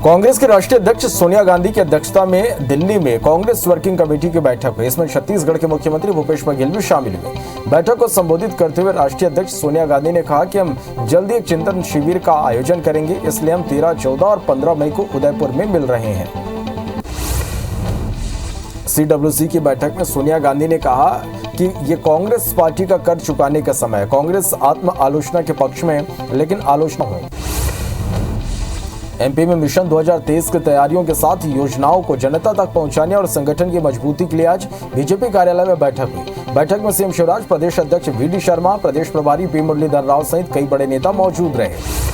कांग्रेस के राष्ट्रीय अध्यक्ष सोनिया गांधी की अध्यक्षता में दिल्ली में कांग्रेस वर्किंग कमेटी की बैठक हुई। इसमें छत्तीसगढ़ के मुख्यमंत्री भूपेश बघेल भी शामिल हुए। बैठक को संबोधित करते हुए राष्ट्रीय अध्यक्ष सोनिया गांधी ने कहा कि हम जल्दी एक चिंतन शिविर का आयोजन करेंगे, इसलिए हम 13, 14 और 15 मई को उदयपुर में मिल रहे हैं। CWC की बैठक में सोनिया गांधी ने कहा कि ये कांग्रेस पार्टी का कर चुकाने का समय है। कांग्रेस आत्म आलोचना के पक्ष में है, लेकिन आलोचना हो। MP में मिशन 2023 की तैयारियों के साथ योजनाओं को जनता तक पहुंचाने और संगठन की मजबूती के लिए आज बीजेपी कार्यालय में बैठक हुई। बैठक में CM शिवराज, प्रदेश अध्यक्ष VD शर्मा, प्रदेश प्रभारी P मुरलीधर राव सहित कई बड़े नेता मौजूद रहे।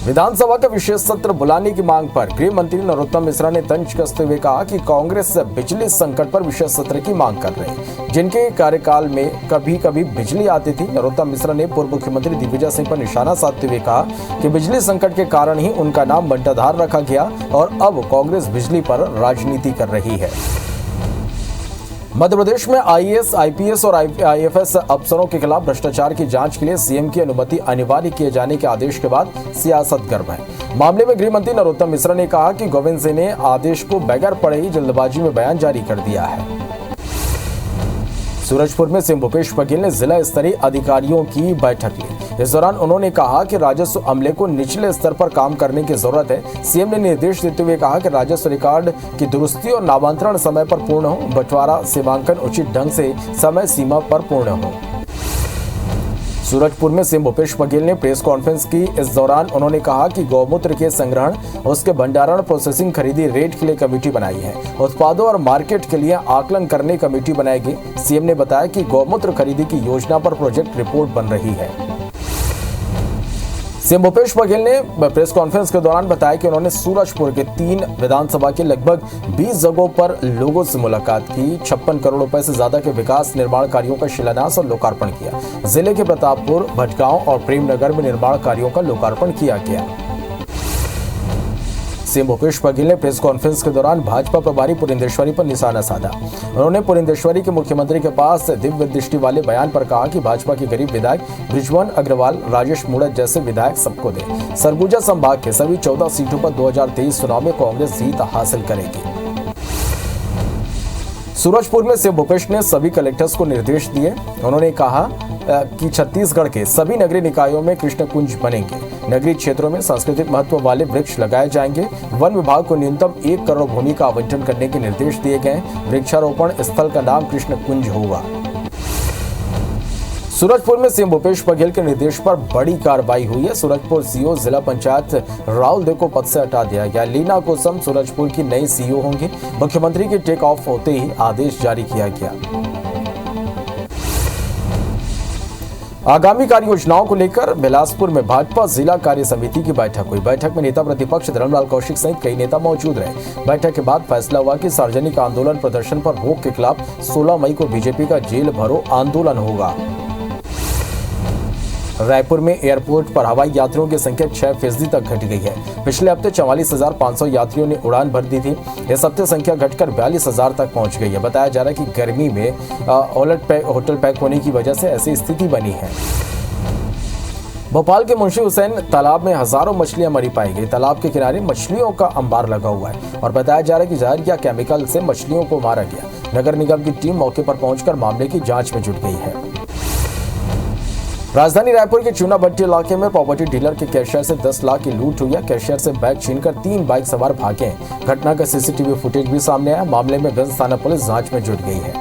विधानसभा का विशेष सत्र बुलाने की मांग पर गृह मंत्री नरोत्तम मिश्रा ने तंज कसते हुए कहा कि कांग्रेस बिजली संकट पर विशेष सत्र की मांग कर रहे हैं, जिनके कार्यकाल में कभी कभी बिजली आती थी। नरोत्तम मिश्रा ने पूर्व मुख्यमंत्री दिग्विजय सिंह पर निशाना साधते हुए कहा कि बिजली संकट के कारण ही उनका नाम बंटाधार रखा गया और अब कांग्रेस बिजली पर राजनीति कर रही है। मध्य प्रदेश में IAS, IPS और IFS अफसरों के खिलाफ भ्रष्टाचार की जांच के लिए CM की अनुमति अनिवार्य किए जाने के आदेश के बाद सियासत गर्म है। मामले में गृह मंत्री नरोत्तम मिश्रा ने कहा कि गोविंद सिंह ने आदेश को बगैर पढ़े ही जल्दबाजी में बयान जारी कर दिया है। सूरजपुर में CM भूपेश बघेल ने जिला स्तरीय अधिकारियों की बैठक ली। इस दौरान उन्होंने कहा कि राजस्व अमले को निचले स्तर पर काम करने की जरूरत है। CM ने निर्देश देते हुए कहा कि राजस्व रिकॉर्ड की दुरुस्ती और नामांतरण समय पर पूर्ण हो, बंटवारा सीमांकन उचित ढंग से समय सीमा पर पूर्ण हो। सूरजपुर में CM भूपेश बघेल ने प्रेस कॉन्फ्रेंस की। इस दौरान उन्होंने कहा कि गौमूत्र के संग्रहण, उसके भंडारण, प्रोसेसिंग, खरीदी, रेट के लिए कमेटी बनाई है। उत्पादों और मार्केट के लिए आकलन करने कमेटी बनाएगी। CM ने बताया कि गौमूत्र खरीदी की योजना पर प्रोजेक्ट रिपोर्ट बन रही है। CM भूपेश बघेल ने प्रेस कॉन्फ्रेंस के दौरान बताया कि उन्होंने सूरजपुर के 3 विधानसभा के लगभग 20 जगहों पर लोगों से मुलाकात की। 56 करोड़ रुपए से ज्यादा के विकास निर्माण कार्यों का शिलान्यास और लोकार्पण किया। जिले के प्रतापपुर, भटगांव और प्रेमनगर में निर्माण कार्यों का लोकार्पण किया गया। CM भूपेश बघेल ने प्रेस कॉन्फ्रेंस के दौरान भाजपा प्रभारी पुरिंदेश्वरी पर निशाना साधा। उन्होंने पुरिंदेश्वरी के मुख्यमंत्री के पास दिव्य दृष्टि वाले बयान पर कहा कि भाजपा के गरीब विधायक बृजमोहन अग्रवाल, राजेश मूणत जैसे विधायक सबको दे। सरगुजा संभाग के सभी 14 सीटों पर 2023 चुनाव में कांग्रेस जीत हासिल करेगी। सूरजपुर में CM भूपेश ने सभी कलेक्टर्स को निर्देश दिए। उन्होंने कहा कि छत्तीसगढ़ के सभी नगरीय निकायों में कृष्ण कुंज बनेंगे। नगरीय क्षेत्रों में सांस्कृतिक महत्व वाले वृक्ष लगाए जाएंगे। वन विभाग को न्यूनतम 1 करोड़ भूमि का आवंटन करने के निर्देश दिए गए। वृक्षारोपण स्थल का नाम कृष्ण कुंज होगा। सूरजपुर में CM भूपेश बघेल के निर्देश पर बड़ी कार्रवाई हुई है। सूरजपुर CO जिला पंचायत राहुल दे को पद से हटा दिया गया। लीना कोसम सूरजपुर की नई CO होंगी। मुख्यमंत्री के टेक ऑफ होते ही आदेश जारी किया गया। आगामी कार्य योजनाओं को लेकर बिलासपुर में भाजपा जिला कार्य समिति की बैठक हुई। बैठक में नेता प्रतिपक्ष धर्मलाल कौशिक सहित कई नेता मौजूद रहे। बैठक के बाद फैसला हुआ कि सार्वजनिक आंदोलन प्रदर्शन पर रोक के खिलाफ 16 मई को बीजेपी का जेल भरो आंदोलन होगा। रायपुर में एयरपोर्ट पर हवाई यात्रियों की संख्या 6% तक घट गई है। पिछले हफ्ते 44,500 यात्रियों ने उड़ान भर दी थी। इस हफ्ते संख्या घटकर 42,000 तक पहुंच गई है। बताया जा रहा है कि गर्मी में होटल पैक होने की वजह से ऐसी स्थिति बनी है। भोपाल के मुंशी हुसैन तालाब में हजारों मछलियां मरी पाई गई। तालाब के किनारे मछलियों का अंबार लगा हुआ है और बताया जा रहा है कि जहर या केमिकल से मछलियों को मारा गया। नगर निगम की टीम मौके पर पहुंचकर मामले की जांच में जुट गई है। राजधानी रायपुर के चूना भट्टी इलाके में प्रॉपर्टी डीलर के कैशियर से 10 लाख की लूट हुई है। कैशियर से बैग छीनकर 3 बाइक सवार भागे। घटना का CCTV फुटेज भी सामने आया। मामले में गंज थाना पुलिस जांच में जुट गई है।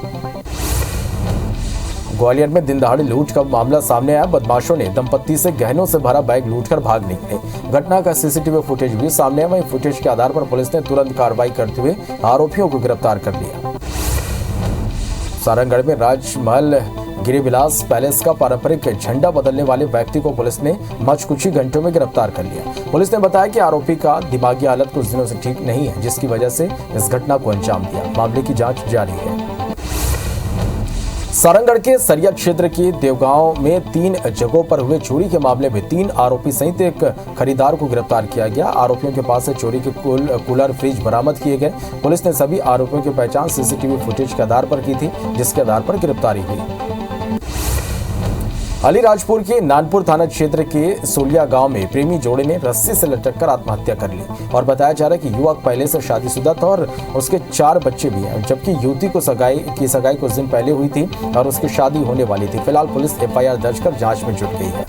ग्वालियर में दिन दहाड़े लूट का मामला सामने आया। बदमाशों ने दंपत्ति से गहनों से भरा बैग लूटकर भाग निकले। घटना का CCTV फुटेज भी सामने आया। वहीं फुटेज के आधार पर पुलिस ने तुरंत कार्रवाई करते हुए आरोपियों को गिरफ्तार कर लिया। सारंगढ़ में राजमहल गिरिविलास पैलेस का पारंपरिक झंडा बदलने वाले व्यक्ति को पुलिस ने मात्र कुछ ही घंटों में गिरफ्तार कर लिया। पुलिस ने बताया कि आरोपी का दिमागी हालत कुछ दिनों से ठीक नहीं है, जिसकी वजह से इस घटना को अंजाम दिया। मामले की जांच जारी है। सारंगढ़ के सरिया क्षेत्र के देवगांव में 3 जगहों पर हुए चोरी के मामले में 3 आरोपी सहित एक खरीदार को गिरफ्तार किया गया। आरोपियों के पास से चोरी के कूलर, फ्रिज बरामद किए गए। पुलिस ने सभी आरोपियों की पहचान CCTV फुटेज के आधार पर की थी, जिसके आधार पर गिरफ्तारी हुई। अलीराजपुर के नानपुर थाना क्षेत्र के सोलिया गांव में प्रेमी जोड़े ने रस्सी से लटककर आत्महत्या कर ली और बताया जा रहा है कि युवक पहले से शादीशुदा था और उसके 4 बच्चे भी हैं, जबकि युवती को सगाई कुछ दिन पहले हुई थी और उसकी शादी होने वाली थी। फिलहाल पुलिस FIR दर्ज कर जांच में जुट गई है।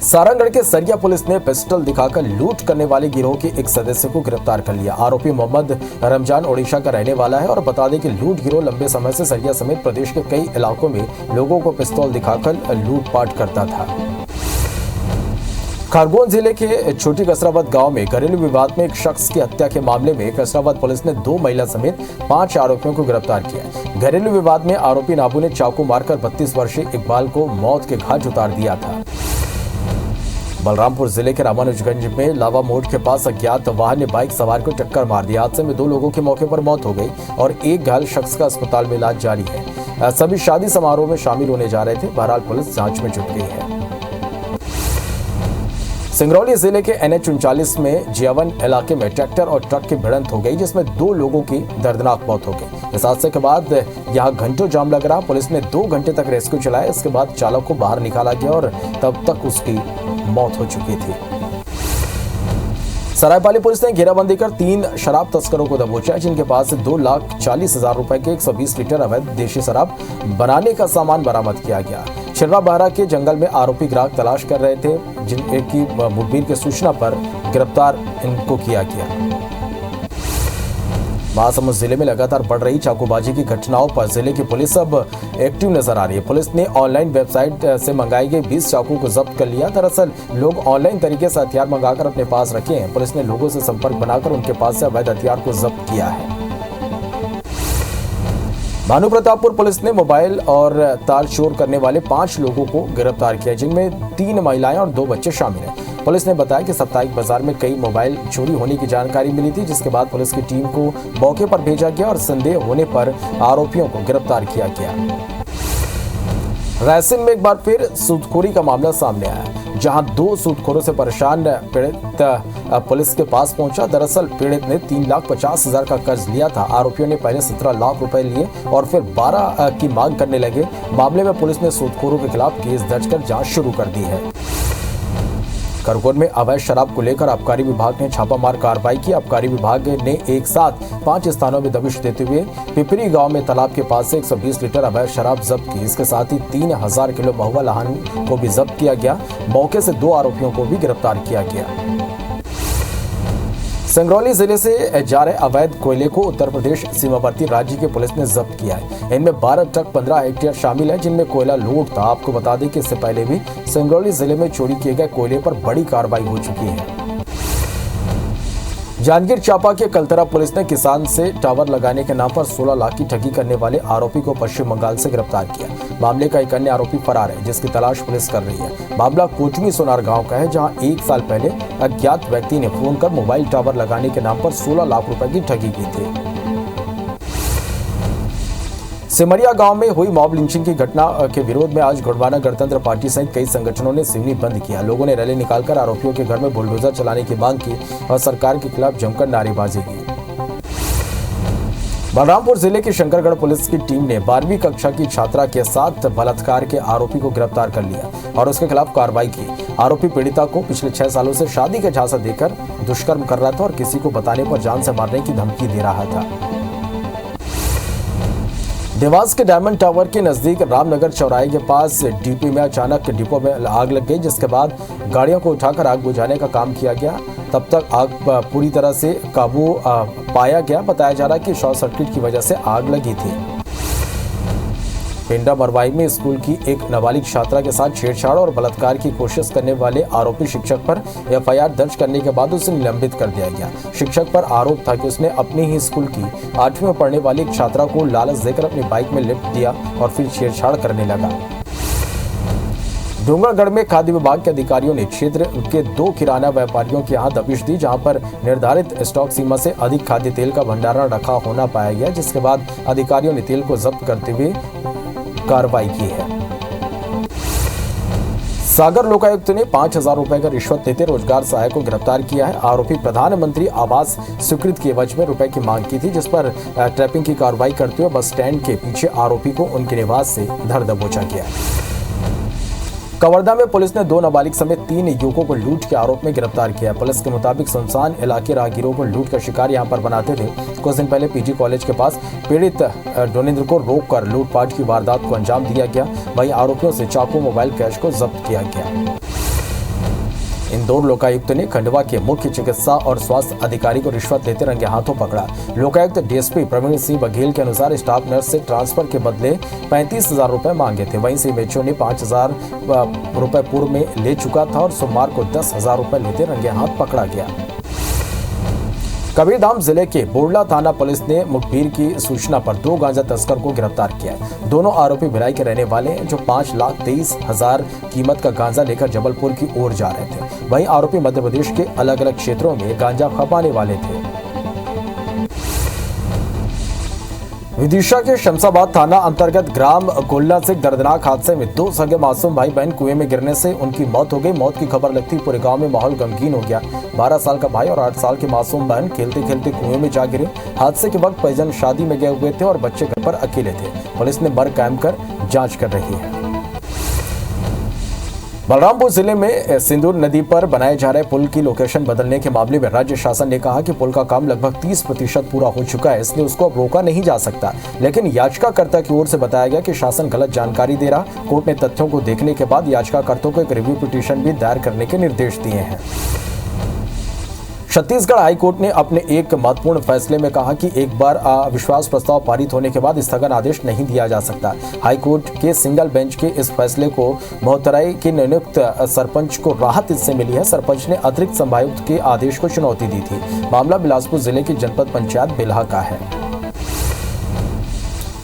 सारंगढ़ के सरिया पुलिस ने पिस्टल दिखाकर लूट करने वाले गिरोह के एक सदस्य को गिरफ्तार कर लिया। आरोपी मोहम्मद रमजान ओडिशा का रहने वाला है और बता दें कि लूट गिरोह लंबे समय से सरिया समेत प्रदेश के कई इलाकों में लोगों को पिस्तौल दिखाकर लूटपाट करता था। खरगोन जिले के छोटी कसरावत गांव में घरेलू विवाद में एक शख्स की हत्या के मामले में कसरावत पुलिस ने 2 महिला समेत 5 आरोपियों को गिरफ्तार किया। घरेलू विवाद में आरोपी नाबू ने चाकू मारकर 32 वर्षीय इकबाल को मौत के घाट उतार दिया था। बलरामपुर जिले के रामानुजगंज में लावा मोड़ के पास अज्ञात वाहन ने बाइक सवार को टक्कर मार दी। हादसे में 2 लोगों की मौके पर मौत हो गई और एक घायल शख्स का अस्पताल में इलाज जारी है। सभी शादी समारोह में शामिल होने जा रहे थे। बहरहाल पुलिस जांच में जुट गई है। सिंगरौली जिले के NH 39 में जियावन इलाके में ट्रैक्टर और ट्रक की भिड़ंत हो गई, जिसमें 2 लोगों की दर्दनाक मौत हो गई। इस हादसे के बाद यहां घंटों जाम लग रहा। पुलिस ने 2 घंटे तक रेस्क्यू चलाया। इसके बाद चालक को बाहर निकाला गया और तब तक उसकी मौत हो चुकी थी। सरायपाली पुलिस ने घेराबंदी कर 3 शराब तस्करों को दबोचा, जिनके पास से 2,40,000 रुपए के 120 लीटर अवैध देशी शराब बनाने का सामान बरामद किया गया। छिर्रा बहरा के जंगल में आरोपी ग्राहक तलाश कर रहे थे, जिनकी मुखबिर की सूचना पर गिरफ्तार इनको किया गया। महासमुंद जिले में लगातार बढ़ रही चाकूबाजी की घटनाओं पर जिले की पुलिस अब एक्टिव नजर आ रही है। पुलिस ने ऑनलाइन वेबसाइट से मंगाई गई 20 चाकू को जब्त कर लिया। दरअसल लोग ऑनलाइन तरीके से हथियार मंगाकर अपने पास रखे हैं। पुलिस ने लोगों से संपर्क बनाकर उनके पास से अवैध हथियार को जब्त किया है। भानुप्रतापपुर पुलिस ने मोबाइल और तार चोर करने वाले 5 लोगों को गिरफ्तार किया, जिनमें 3 महिलाएं और 2 बच्चे शामिल हैं। पुलिस ने बताया कि साप्ताहिक बाजार में कई मोबाइल चोरी होने की जानकारी मिली थी, जिसके बाद पुलिस की टीम को मौके पर भेजा गया और संदेह होने पर आरोपियों को गिरफ्तार किया गया। रायसेन में एक बार फिर सूदखोरी का मामला सामने आया, जहां 2 सूदखोरों से परेशान पीड़ित पुलिस के पास पहुंचा। दरअसल पीड़ित ने 3,50,000 का कर्ज लिया था। आरोपियों ने पहले 17 लाख रुपए लिए और फिर 12 की मांग करने लगे। मामले में पुलिस ने सूदखोरों के खिलाफ केस दर्ज कर जांच शुरू कर दी है। खरगोन में अवैध शराब को लेकर आबकारी विभाग ने छापामार कार्रवाई की। आबकारी विभाग ने एक साथ 5 स्थानों में दबिश देते हुए पिपरी गांव में तालाब के पास से 120 लीटर अवैध शराब जब्त की। इसके साथ ही 3000 किलो महुआ लहान को भी जब्त किया गया। मौके से 2 आरोपियों को भी गिरफ्तार किया गया। सिंगरौली जिले से जा रहे अवैध कोयले को उत्तर प्रदेश सीमावर्ती राज्य की पुलिस ने जब्त किया है। इनमें 12 ट्रक 15 हेक्टेयर शामिल है, जिनमें कोयला लोड था। आपको बता दें कि इससे पहले भी सिंगरौली जिले में चोरी किए गए कोयले पर बड़ी कार्रवाई हो चुकी है। जांजगीर चांपा के कलतरा पुलिस ने किसान से टावर लगाने के नाम पर 16 लाख की ठगी करने वाले आरोपी को पश्चिम बंगाल से गिरफ्तार किया। मामले का एक अन्य आरोपी फरार है, जिसकी तलाश पुलिस कर रही है। मामला कोटमी सोनार गांव का है, जहां 1 साल पहले अज्ञात व्यक्ति ने फोन कर मोबाइल टावर लगाने के नाम पर 16 लाख रुपए की ठगी की थी। सिमरिया गांव में हुई मॉब लिंचिंग की घटना के विरोध में आज गोंडवाना गणतंत्र पार्टी सहित कई संगठनों ने सिवनी बंद किया। लोगों ने रैली निकालकर आरोपियों के घर में बुलडोजर चलाने की मांग की और सरकार के खिलाफ जमकर नारेबाजी की। बलरामपुर जिले की शंकरगढ़ पुलिस की टीम ने 12वीं कक्षा की छात्रा के साथ बलात्कार के आरोपी को गिरफ्तार कर लिया और उसके खिलाफ कार्रवाई की। आरोपी पीड़िता को पिछले 6 सालों से शादी का झांसा देकर दुष्कर्म कर रहा था और किसी को बताने पर जान से मारने की धमकी दे रहा था। देवास के डायमंड टावर के नजदीक रामनगर चौराहे के पास डीपी में अचानक डिपो में आग लग गई, जिसके बाद गाड़ियों को उठाकर आग बुझाने का काम किया गया। तब तक आग पूरी तरह से काबू पाया गया। बताया जा रहा है कि शॉर्ट सर्किट की वजह से आग लगी थी। पिंडा मरवाई में स्कूल की एक नाबालिग छात्रा के साथ छेड़छाड़ और बलात्कार की कोशिश करने वाले आरोपी शिक्षक पर FIR दर्ज करने के बाद उसे निलंबित कर दिया गया। शिक्षक पर आरोप था कि उसने अपने ही स्कूल की 8वीं में पढ़ने वाली एक छात्रा को लालच देकर अपनी बाइक में लिफ्ट दिया और फिर छेड़छाड़ करने लगा। डोंगरगढ़ में खाद्य विभाग के अधिकारियों ने क्षेत्र के 2 किराना व्यापारियों के यहां दबिश दी, जहां पर निर्धारित स्टॉक सीमा से अधिक खाद्य तेल का भंडारण रखा होना पाया गया, जिसके बाद अधिकारियों ने तेल को जब्त करते हुए कार्रवाई की है। सागर लोकायुक्त ने 5,000 रुपए का रिश्वत देते रोजगार सहायक को गिरफ्तार किया है। आरोपी प्रधानमंत्री आवास स्वीकृत के एवज में रुपए की मांग की थी, जिस पर ट्रैपिंग की कार्रवाई करते हुए बस स्टैंड के पीछे आरोपी को उनके निवास से धर दबोचा गया। कवर्धा में पुलिस ने 2 नाबालिग समेत 3 युवकों को लूट के आरोप में गिरफ्तार किया। पुलिस के मुताबिक सुनसान इलाके राहगीरों को लूट का शिकार यहां पर बनाते थे। कुछ दिन पहले पीजी कॉलेज के पास पीड़ित डोनेन्द्र को रोककर लूटपाट की वारदात को अंजाम दिया गया। वहीं आरोपियों से चाकू, मोबाइल, कैश को जब्त किया गया। इंदौर लोकायुक्त ने खंडवा के मुख्य चिकित्सा और स्वास्थ्य अधिकारी को रिश्वत लेते रंगे हाथों पकड़ा। लोकायुक्त डीएसपी प्रवीण सिंह बघेल के अनुसार स्टाफ नर्स से ट्रांसफर के बदले 35,000 रुपए मांगे थे। वहीं सीएमएचओ ने 5,000 रुपए पूर्व में ले चुका था और सोमवार को 10,000 रुपए लेते रंगे हाथ पकड़ा गया। कबीरधाम जिले के बोरला थाना पुलिस ने मुखबिर की सूचना पर 2 गांजा तस्कर को गिरफ्तार किया है। दोनों आरोपी भिलाई के रहने वाले हैं जो 5,23,000 कीमत का गांजा लेकर जबलपुर की ओर जा रहे थे। वहीं आरोपी मध्य प्रदेश के अलग अलग क्षेत्रों में गांजा खपाने वाले थे। विदिशा के शमशाबाद थाना अंतर्गत ग्राम गोल्ला से दर्दनाक हादसे में 2 सगे मासूम भाई बहन कुएं में गिरने से उनकी मौत हो गई। मौत की खबर लगती पूरे गांव में माहौल गमगीन हो गया। 12 साल का भाई और 8 साल की मासूम बहन खेलते खेलते कुएं में जा गिरे। हादसे के वक्त परिजन शादी में गए हुए थे और बच्चे घर पर अकेले थे। पुलिस ने मर्ग कायम कर जांच कर रही है। बलरामपुर जिले में सिंदूर नदी पर बनाए जा रहे पुल की लोकेशन बदलने के मामले में राज्य शासन ने कहा कि पुल का काम लगभग 30% पूरा हो चुका है, इसलिए उसको अब रोका नहीं जा सकता। लेकिन याचिकाकर्ता की ओर से बताया गया कि शासन गलत जानकारी दे रहा। कोर्ट ने तथ्यों को देखने के बाद याचिकाकर्ता को एक रिव्यू पिटीशन भी दायर करने के निर्देश दिए हैं। छत्तीसगढ़ हाईकोर्ट ने अपने एक महत्वपूर्ण फैसले में कहा कि एक बार अविश्वास प्रस्ताव पारित होने के बाद स्थगन आदेश नहीं दिया जा सकता। हाईकोर्ट के सिंगल बेंच के इस फैसले को महोत्तराई के नियुक्त सरपंच को राहत इससे मिली है। सरपंच ने अतिरिक्त संभायुक्त के आदेश को चुनौती दी थी। मामला बिलासपुर जिले की जनपद पंचायत बेल्हा का है।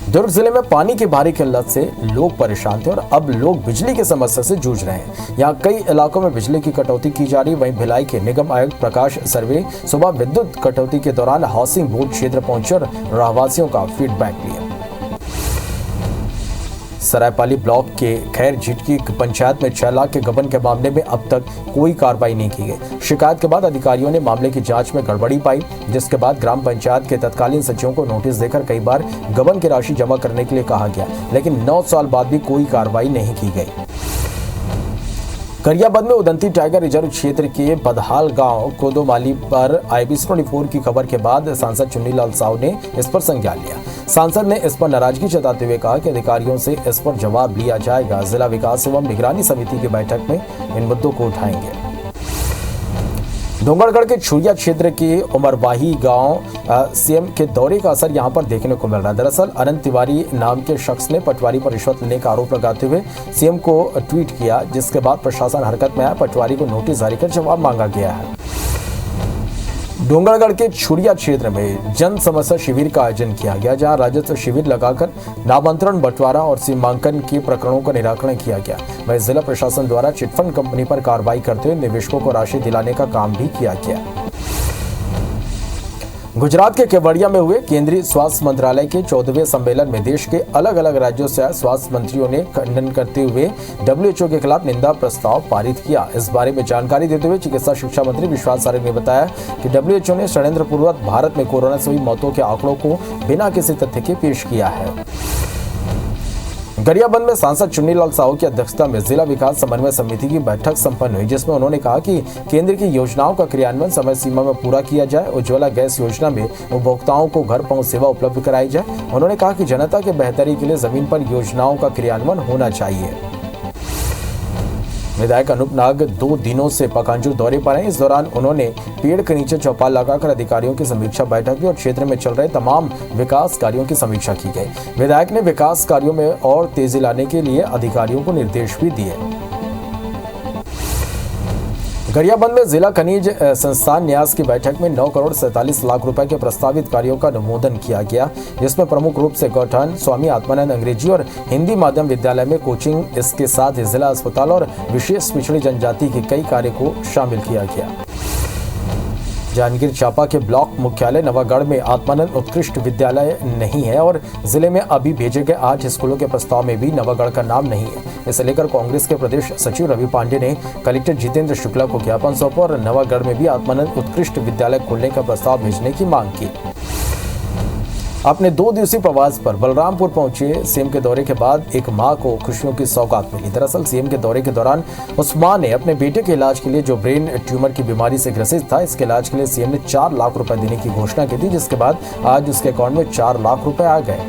दुर्ग जिले में पानी की भारी किल्लत से लोग परेशान थे और अब लोग बिजली की समस्या से जूझ रहे हैं। यहाँ कई इलाकों में बिजली की कटौती की जा रही। वहीं भिलाई के निगम आयुक्त प्रकाश सर्वे सुबह विद्युत कटौती के दौरान हाउसिंग बोर्ड क्षेत्र पहुंचे और रहवासियों का फीडबैक लिया। सरायपाली ब्लॉक के खैर झिटकी पंचायत में 6 लाख के गबन के मामले में अब तक कोई कार्रवाई नहीं की गई। शिकायत के बाद अधिकारियों ने मामले की जांच में गड़बड़ी पाई, जिसके बाद ग्राम पंचायत के तत्कालीन सचिवों को नोटिस देकर कई बार गबन की राशि जमा करने के लिए कहा गया, लेकिन 9 साल बाद भी कोई कार्रवाई नहीं की गई। गरियाबंद में उदंती टाइगर रिजर्व क्षेत्र के बदहाल गांव कोदोमाली पर IB-74 की खबर के बाद सांसद चुन्नीलाल साहू ने इस पर संज्ञान लिया। सांसद ने इस पर नाराजगी जताते हुए कहा कि अधिकारियों से इस पर जवाब लिया जाएगा। जिला विकास एवं निगरानी समिति की बैठक में इन मुद्दों को उठाएंगे। डोंगरगढ़ के छुरिया क्षेत्र के उमरवाही गांव सीएम के दौरे का असर यहां पर देखने को मिल रहा है। दरअसल अनंत तिवारी नाम के शख्स ने पटवारी पर रिश्वत लेने का आरोप लगाते हुए सीएम को ट्वीट किया, जिसके बाद प्रशासन हरकत में आया। पटवारी को नोटिस जारी कर जवाब मांगा गया है। डोंगरगढ़ के छुरिया क्षेत्र में जन समस्या शिविर का आयोजन किया गया, जहां राजस्व शिविर लगाकर नामांतरण, बंटवारा और सीमांकन के प्रकरणों का निराकरण किया गया। वहीं जिला प्रशासन द्वारा चिटफंड कंपनी पर कार्रवाई करते हुए निवेशकों को राशि दिलाने का काम भी किया गया। गुजरात के केवड़िया में हुए केंद्रीय स्वास्थ्य मंत्रालय के 14वें सम्मेलन में देश के अलग अलग राज्यों से आए स्वास्थ्य मंत्रियों ने खंडन करते हुए WHO के खिलाफ निंदा प्रस्ताव पारित किया। इस बारे में जानकारी देते हुए चिकित्सा शिक्षा मंत्री विश्वास सारंग ने बताया कि WHO ने षड्यंत्रपूर्वक भारत में कोरोना से हुई मौतों के आंकड़ों को बिना किसी तथ्य के पेश किया है। गरियाबंद में सांसद चुन्नीलाल साहू की अध्यक्षता में जिला विकास समन्वय समिति की बैठक संपन्न हुई, जिसमें उन्होंने कहा कि केंद्र की योजनाओं का क्रियान्वयन समय सीमा में पूरा किया जाए। उज्ज्वला गैस योजना में उपभोक्ताओं को घर पहुंच सेवा उपलब्ध कराई जाए। उन्होंने कहा कि जनता के बेहतरी के लिए जमीन पर योजनाओं का क्रियान्वयन होना चाहिए। विधायक अनूप नाग 2 दिनों से पकांजूर दौरे पर हैं। इस दौरान उन्होंने पेड़ के नीचे चौपाल लगाकर अधिकारियों की समीक्षा बैठक की और क्षेत्र में चल रहे तमाम विकास कार्यों की समीक्षा की गई। विधायक ने विकास कार्यों में और तेजी लाने के लिए अधिकारियों को निर्देश भी दिए। गरियाबंद में जिला खनिज संस्थान न्यास की बैठक में 9 करोड़ 47 लाख रुपए के प्रस्तावित कार्यों का अनुमोदन किया गया, जिसमें प्रमुख रूप से गौठान, स्वामी आत्मानंद अंग्रेजी और हिंदी माध्यम विद्यालय में कोचिंग, इसके साथ ही जिला अस्पताल और विशेष पिछड़ी जनजाति के कई कार्य को शामिल किया गया। जांजगीर चांपा के ब्लॉक मुख्यालय नवागढ़ में आत्मानंद उत्कृष्ट विद्यालय नहीं है और जिले में अभी भेजे गए 8 स्कूलों के प्रस्ताव में भी नवागढ़ का नाम नहीं है। इसे लेकर कांग्रेस के प्रदेश सचिव रवि पांडे ने कलेक्टर जितेंद्र शुक्ला को ज्ञापन सौंपा और नवागढ़ में भी आत्मानंद उत्कृष्ट विद्यालय खोलने का प्रस्ताव भेजने की मांग की। अपने 2 दिवसीय प्रवास पर बलरामपुर पहुंचे सीएम के दौरे के बाद एक मां को खुशियों की सौगात मिली। दरअसल सीएम के दौरे के दौरान उस मां ने अपने बेटे के इलाज के लिए, जो ब्रेन ट्यूमर की बीमारी से ग्रसित था, इसके इलाज के लिए सीएम ने 4 लाख रुपए देने की घोषणा की थी, जिसके बाद आज उसके अकाउंट में 4 लाख रुपए आ गए।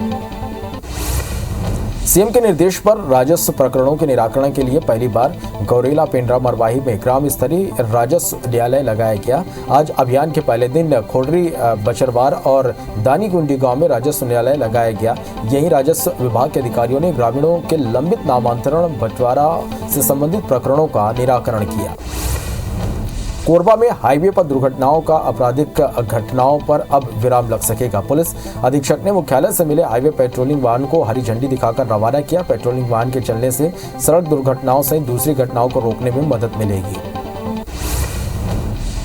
सीएम के निर्देश पर राजस्व प्रकरणों के निराकरण के लिए पहली बार गौरेला पेंड्रा मरवाही में ग्राम स्तरीय राजस्व न्यायालय लगाया गया। आज अभियान के पहले दिन खोडरी, बचरवार और दानीकुंडी गांव में राजस्व न्यायालय लगाया गया। यहीं राजस्व विभाग के अधिकारियों ने ग्रामीणों के लंबित नामांतरण, बंटवारा से संबंधित प्रकरणों का निराकरण किया। कोरबा में हाईवे पर दुर्घटनाओं का आपराधिक घटनाओं पर अब विराम लग सकेगा। पुलिस अधीक्षक ने मुख्यालय से मिले हाईवे पेट्रोलिंग वाहन को हरी झंडी दिखाकर रवाना किया। पेट्रोलिंग वाहन के चलने से सड़क दुर्घटनाओं सहित दूसरी घटनाओं को रोकने में मदद मिलेगी।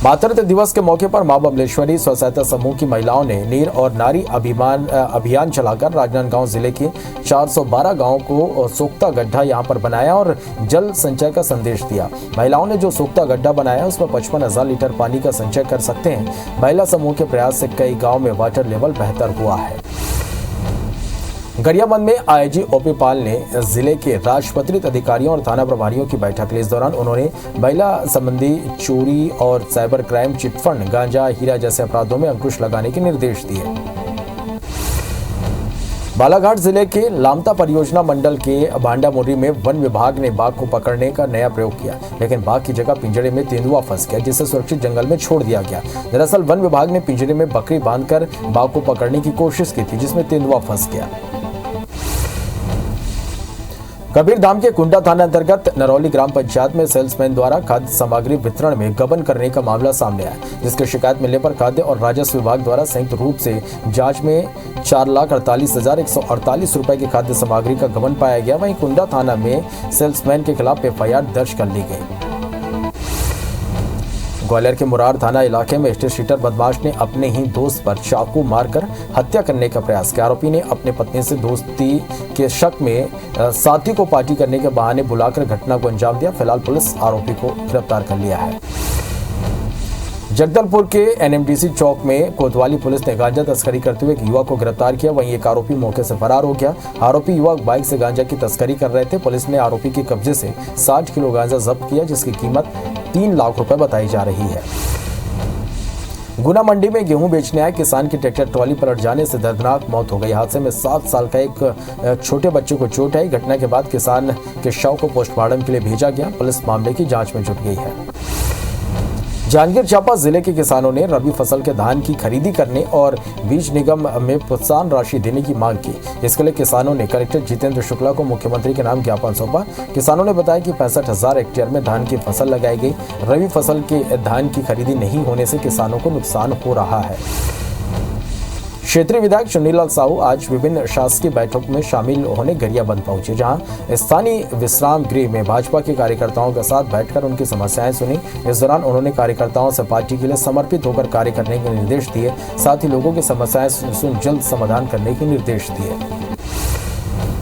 मातृत्व दिवस के मौके पर मां बबलेश्वरी स्व सहायता समूह की महिलाओं ने नीर और नारी अभियान चलाकर राजनांदगांव जिले के 412 गांवों को सोख्ता गड्ढा यहां पर बनाया और जल संचय का संदेश दिया। महिलाओं ने जो सोख्ता गड्ढा बनाया उसमें 55,000 लीटर पानी का संचय कर सकते हैं। महिला समूह के प्रयास से कई गाँव में वाटर लेवल बेहतर हुआ है। गरियाबंद में आईजी ओपी पाल ने जिले के राजपत्रित अधिकारियों और थाना प्रभारियों की बैठक ली। इस दौरान उन्होंने महिला संबंधी चोरी और साइबर क्राइम, चिटफंड, गांजा, हीरा जैसे अपराधों में अंकुश लगाने के निर्देश दिए। बालाघाट जिले के लामता परियोजना मंडल के भांडामोरी में वन विभाग ने बाघ को पकड़ने का नया प्रयोग किया, लेकिन बाघ की जगह पिंजरे में तेंदुआ फंस गया, जिसे सुरक्षित जंगल में छोड़ दिया गया। दरअसल वन विभाग ने पिंजरे में बकरी बांधकर बाघ को पकड़ने की कोशिश की थी, जिसमें तेंदुआ फंस गया। कबीरधाम के कुंडा थाना अंतर्गत नरौली ग्राम पंचायत में सेल्समैन द्वारा खाद्य सामग्री वितरण में गबन करने का मामला सामने आया, जिसकी शिकायत मिलने पर खाद्य और राजस्व विभाग द्वारा संयुक्त रूप से जांच में 4,48,148 रुपए की खाद्य सामग्री का गबन पाया गया। वहीं कुंडा थाना में सेल्समैन के खिलाफ एफआईआर दर्ज कर ली गई। ग्वालियर के मुरार थाना इलाके में स्टेट शीटर बदमाश ने अपने ही दोस्त पर चाकू मारकर हत्या करने का प्रयास किया। आरोपी ने अपने पत्नी से दोस्ती के शक में साथी को पार्टी करने के बहाने बुलाकर घटना को अंजाम दिया। फिलहाल पुलिस आरोपी को गिरफ्तार कर लिया है। जगदलपुर के एनएमडीसी चौक में कोतवाली पुलिस ने गांजा तस्करी करते हुए एक युवक को गिरफ्तार किया। वहीं एक आरोपी मौके से फरार हो गया। आरोपी युवक बाइक से गांजा की तस्करी कर रहे थे। पुलिस ने आरोपी के कब्जे से 60 किलो गांजा जब्त किया, जिसकी कीमत 3 लाख रुपए बताई जा रही है। गुना मंडी में गेहूं बेचने आए किसान की ट्रैक्टर ट्रॉली पलट जाने से दर्दनाक मौत हो गई। हादसे में 7 साल का एक छोटे बच्चे को चोट आई। घटना के बाद किसान के शव को पोस्टमार्टम के लिए भेजा गया। पुलिस मामले की जांच में जुट गई है। जांजगीर चांपा जिले के किसानों ने रबी फसल के धान की खरीदी करने और बीज निगम में प्रोत्साहन राशि देने की मांग की। इसके लिए किसानों ने कलेक्टर जितेंद्र शुक्ला को मुख्यमंत्री के नाम ज्ञापन सौंपा। किसानों ने बताया कि 65,000 हेक्टेयर में धान की फसल लगाई गई। रबी फसल के धान की खरीदी नहीं होने से किसानों को नुकसान हो रहा है। क्षेत्रीय विधायक चुन्नीलाल साहू आज विभिन्न शासकीय बैठकों में शामिल होने गरियाबंद पहुंचे, जहां स्थानीय विश्राम गृह में भाजपा के कार्यकर्ताओं के साथ बैठकर उनकी समस्याएं सुनी। इस दौरान उन्होंने कार्यकर्ताओं से पार्टी के लिए समर्पित होकर कार्य करने के निर्देश दिए। साथ ही लोगों की समस्याएं सुन जल्द समाधान करने के निर्देश दिए।